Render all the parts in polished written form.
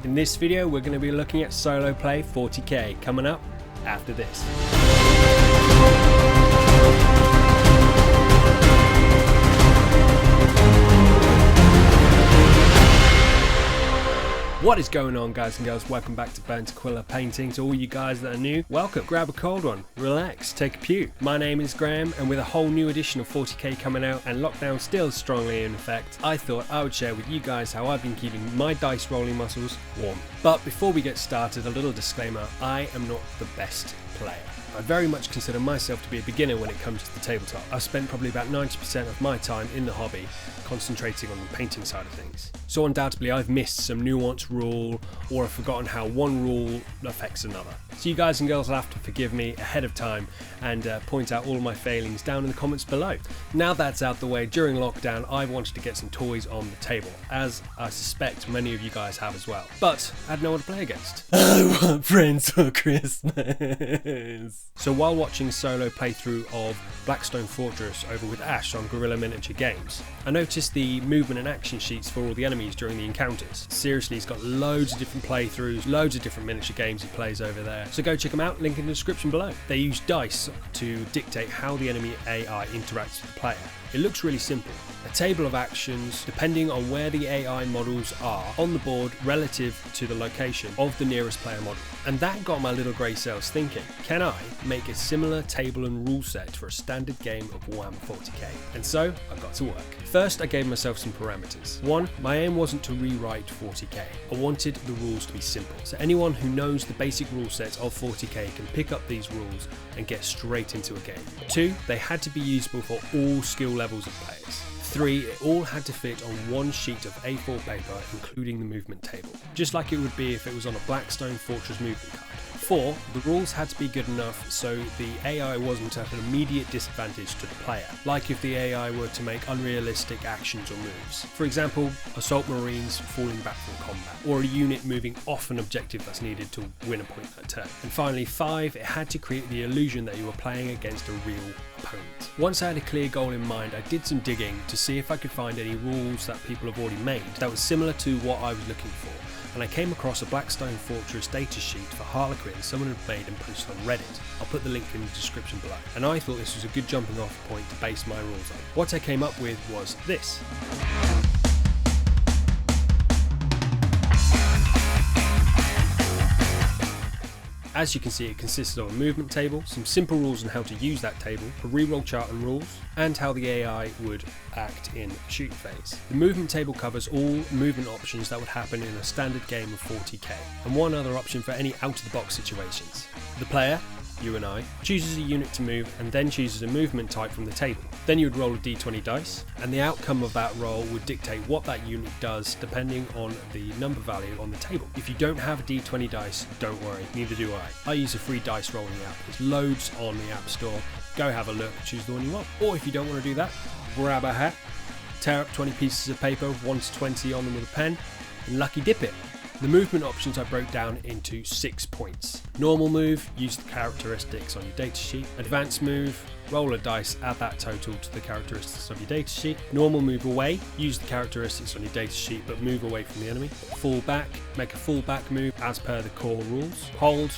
In this video we're going to be looking at Solo Play 40K, coming up after this. What is going on, guys and girls? Welcome back to Burnt Aquila Painting. To all you guys that are new, welcome. Grab a cold one, relax, take a pew. My name is Graham, and with a whole new edition of 40k coming out and lockdown still strongly in effect, I thought I would share with you guys how I've been keeping my dice rolling muscles warm. But before we get started, a little disclaimer: I am not the best player. I very much consider myself to be a beginner when it comes to the tabletop. I've spent probably about 90% of my time in the hobby concentrating on the painting side of things. So undoubtedly I've missed some nuanced rule, or I've forgotten how one rule affects another. So you guys and girls will have to forgive me ahead of time and point out all of my failings down in the comments below. Now that's out the way, during lockdown I wanted to get some toys on the table, as I suspect many of you guys have as well. But I had no one to play against. I want friends for Christmas. So while watching a solo playthrough of Blackstone Fortress over with Ash on Guerrilla Miniature Games, I noticed the movement and action sheets for all the enemies during the encounters. Seriously, he's got loads of different playthroughs, loads of different miniature games he plays over there. So go check them out, link in the description below. They use dice to dictate how the enemy AI interacts with the player. It looks really simple. A table of actions depending on where the AI models are on the board relative to the location of the nearest player model. And that got my little grey cells thinking, can I make a similar table and rule set for a standard game of Warhammer 40k? And so I got to work. First, I gave myself some parameters. One, my aim wasn't to rewrite 40k. I wanted the rules to be simple, so anyone who knows the basic rule sets of 40k can pick up these rules and get straight into a game. Two, they had to be usable for all skill levels of players. 3, it all had to fit on one sheet of A4 paper, including the movement table, just like it would be if it was on a Blackstone Fortress movement card. 4, the rules had to be good enough so the AI wasn't at an immediate disadvantage to the player, like if the AI were to make unrealistic actions or moves. For example, assault marines falling back from combat, or a unit moving off an objective that's needed to win a point per turn. And finally 5, it had to create the illusion that you were playing against a real opponent. Once I had a clear goal in mind, I did some digging to see if I could find any rules that people have already made that was similar to what I was looking for. And I came across a Blackstone Fortress data sheet for Harlequin someone had made and posted on Reddit. I'll put the link in the description below. And I thought this was a good jumping off point to base my rules on. What I came up with was this. As you can see, it consisted of a movement table, some simple rules on how to use that table, a reroll chart and rules, and how the AI would act in the shooting phase. The movement table covers all movement options that would happen in a standard game of 40k, and one other option for any out-of-the-box situations. The player, you and I, chooses a unit to move and then chooses a movement type from the table. Then you would roll a d20 dice, and the outcome of that roll would dictate what that unit does depending on the number value on the table. If you don't have a d20 dice, don't worry, neither do I. I use a free dice rolling app. There's loads on the App Store. Go have a look, choose the one you want. Or if you don't want to do that, grab a hat, tear up 20 pieces of paper, 1 to 20 on them with a pen, and lucky dip it. The movement options I broke down into 6 points. Normal move, use the characteristics on your datasheet. Advanced move, roll a dice, add that total to the characteristics of your datasheet. Normal move away, use the characteristics on your datasheet but move away from the enemy. Fall back, make a fall back move as per the core rules. Hold,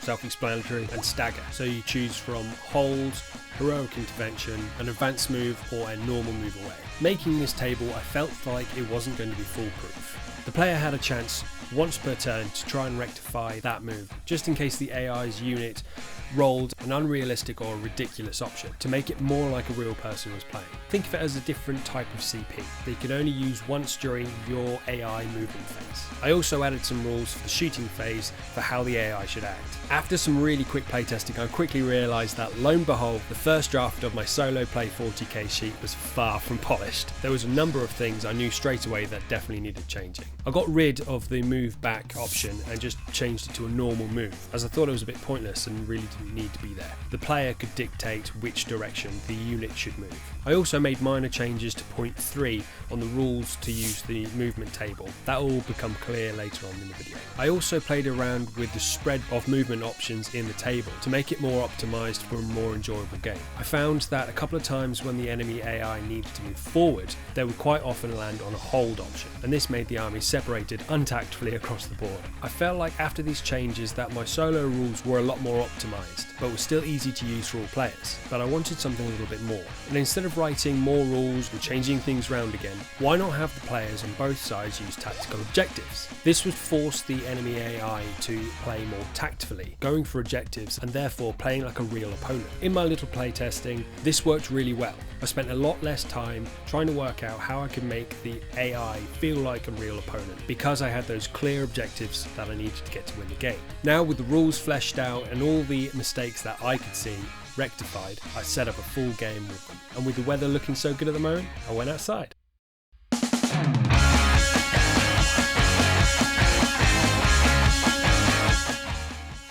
self-explanatory, and stagger. So you choose from hold, heroic intervention, an advanced move, or a normal move away. Making this table, I felt like it wasn't going to be foolproof. The player had a chance once per turn to try and rectify that move, just in case the AI's unit rolled an unrealistic or ridiculous option, to make it more like a real person was playing. Think of it as a different type of CP that you can only use once during your AI movement phase. I also added some rules for the shooting phase for how the AI should act. After some really quick playtesting, I quickly realised that, lo and behold, the first draft of my solo play 40k sheet was far from polished. There was a number of things I knew straight away that definitely needed changing. I got rid of the move back option and just changed it to a normal move, as I thought it was a bit pointless and really didn't need to be there. The player could dictate which direction the unit should move. I also made minor changes to point 3 on the rules to use the movement table. That will all become clear later on in the video. I also played around with the spread of movement options in the table to make it more optimized for a more enjoyable game. I found that a couple of times when the enemy AI needed to move forward, they would quite often land on a hold option, and this made the army separated untacked tactfully across the board. I felt like after these changes that my solo rules were a lot more optimised, but were still easy to use for all players. But I wanted something a little bit more. And instead of writing more rules and changing things around again, why not have the players on both sides use tactical objectives? This would force the enemy AI to play more tactfully, going for objectives and therefore playing like a real opponent. In my little playtesting, this worked really well. I spent a lot less time trying to work out how I could make the AI feel like a real opponent, because I had those clear objectives that I needed to get to win the game. Now with the rules fleshed out and all the mistakes that I could see rectified, I set up a full game with them. And with the weather looking so good at the moment, I went outside.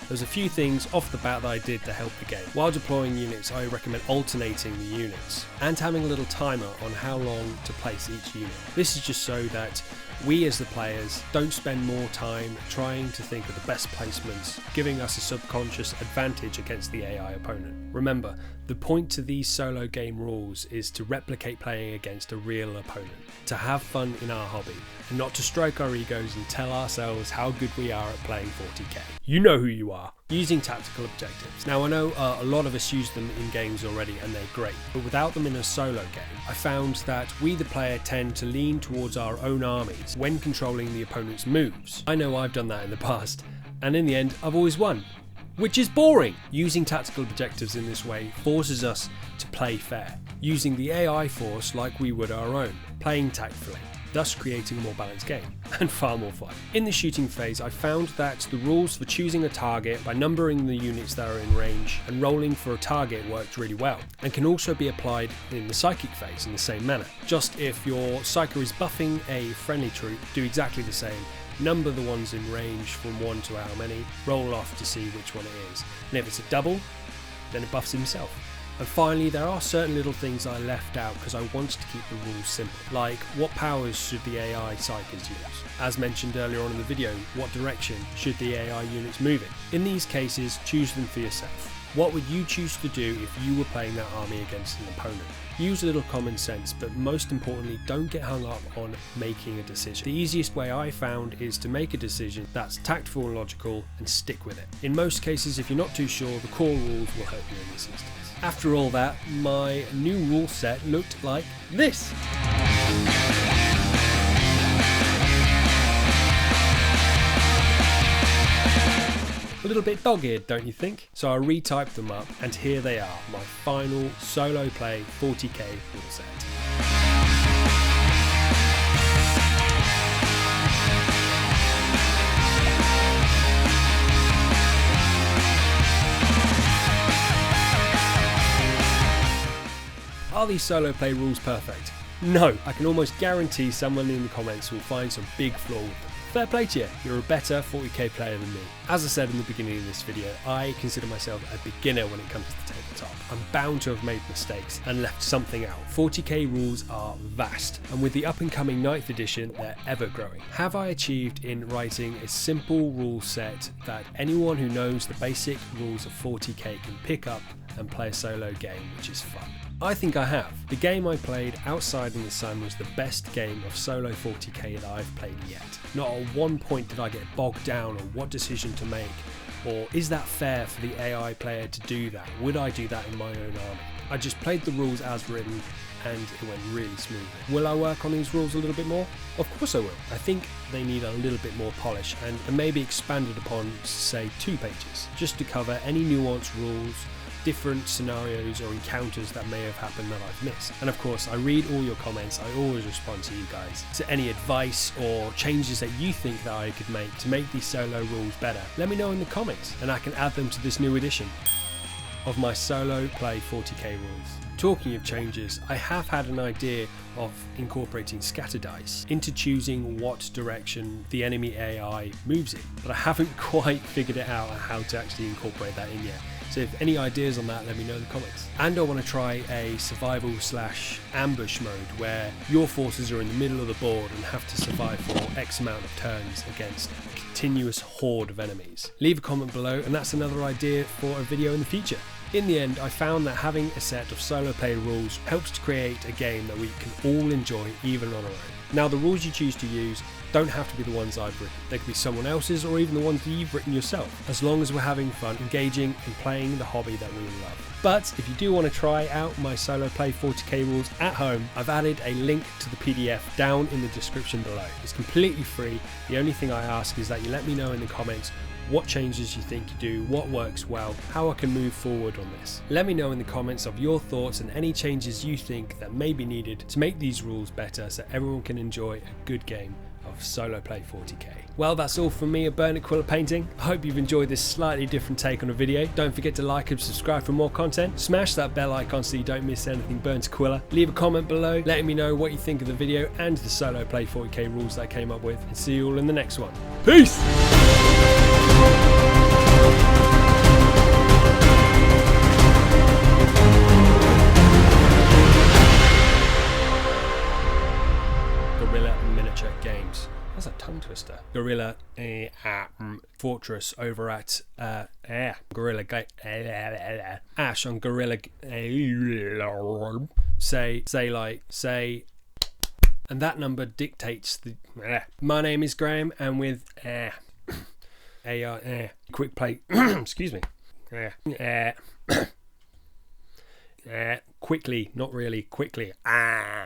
There's a few things off the bat that I did to help the game. While deploying units, I recommend alternating the units and having a little timer on how long to place each unit. This is just so that we as the players don't spend more time trying to think of the best placements, giving us a subconscious advantage against the AI opponent. Remember, the point to these solo game rules is to replicate playing against a real opponent, to have fun in our hobby, and not to stroke our egos and tell ourselves how good we are at playing 40k. You know who you are. Using tactical objectives. Now I know a lot of us use them in games already and they're great, but without them in a solo game, I found that we the player tend to lean towards our own armies when controlling the opponent's moves. I know I've done that in the past, and in the end I've always won, which is boring. Using tactical objectives in this way forces us to play fair, using the AI force like we would our own, playing tactfully, thus creating a more balanced game and far more fun. In the shooting phase, I found that the rules for choosing a target by numbering the units that are in range and rolling for a target worked really well, and can also be applied in the psychic phase in the same manner. Just if your psyker is buffing a friendly troop, do exactly the same. Number the ones in range from 1 to how many, roll off to see which one it is, and if it's a double, then it buffs himself. And finally, there are certain little things I left out because I wanted to keep the rules simple, like what powers should the AI psychers use? As mentioned earlier on in the video, what direction should the AI units move in? In these cases, choose them for yourself. What would you choose to do if you were playing that army against an opponent? Use a little common sense, but most importantly, don't get hung up on making a decision. The easiest way I found is to make a decision that's tactful and logical and stick with it. In most cases, if you're not too sure, the core rules will help you in this instance. After all that, my new rule set looked like this. A little bit dog-eared, don't you think? So I retyped them up, and here they are, my final solo play 40k rule set. Are these solo play rules perfect? No, I can almost guarantee someone in the comments will find some big flaw with them. Fair play to you, you're a better 40k player than me. As I said in the beginning of this video, I consider myself a beginner when it comes to the tabletop. I'm bound to have made mistakes and left something out. 40k rules are vast, and with the up and coming 9th edition, they're ever growing. Have I achieved in writing a simple rule set that anyone who knows the basic rules of 40k can pick up and play a solo game which is fun? I think I have. The game I played outside in the sun was the best game of solo 40k that I've played yet. Not at one point did I get bogged down on what decision to make, or is that fair for the AI player to do that? Would I do that in my own army? I just played the rules as written and it went really smoothly. Will I work on these rules a little bit more? Of course I will. I think they need a little bit more polish and maybe expanded upon, say, 2 pages, just to cover any nuanced rules, different scenarios or encounters that may have happened that I've missed. And of course, I read all your comments. I always respond to you guys. So any advice or changes that you think that I could make to make these solo rules better, let me know in the comments and I can add them to this new edition of my solo play 40k rules. Talking of changes, I have had an idea of incorporating scatter dice into choosing what direction the enemy AI moves in, but I haven't quite figured it out how to actually incorporate that in yet. So if any ideas on that, let me know in the comments. And I want to try a survival/ambush mode where your forces are in the middle of the board and have to survive for X amount of turns against a continuous horde of enemies. Leave a comment below and that's another idea for a video in the future. In the end, I found that having a set of solo play rules helps to create a game that we can all enjoy even on our own. Now the rules you choose to use don't have to be the ones I've written. They could be someone else's or even the ones that you've written yourself, as long as we're having fun, engaging and playing the hobby that we love. But if you do want to try out my solo play 40k rules at home, I've added a link to the PDF down in the description below. It's completely free. The only thing I ask is that you let me know in the comments what changes you think you do, what works well, how I can move forward on this. Let me know in the comments of your thoughts and any changes you think that may be needed to make these rules better so everyone can enjoy a good game of solo play 40k. Well, that's all from me at Burn It Quilla Painting. I hope you've enjoyed this slightly different take on a video. Don't forget to like and subscribe for more content. Smash that bell icon so you don't miss anything Burn to Quilla. Leave a comment below letting me know what you think of the video and the solo play 40k rules that I came up with, and see you all in the next one. Peace! Guerrilla Miniature Games. That's a tongue twister. Guerrilla Fortress over at Guerrilla Ash on Guerrilla say and that number dictates the My name is Graham, and with quick play excuse me quickly, not really quickly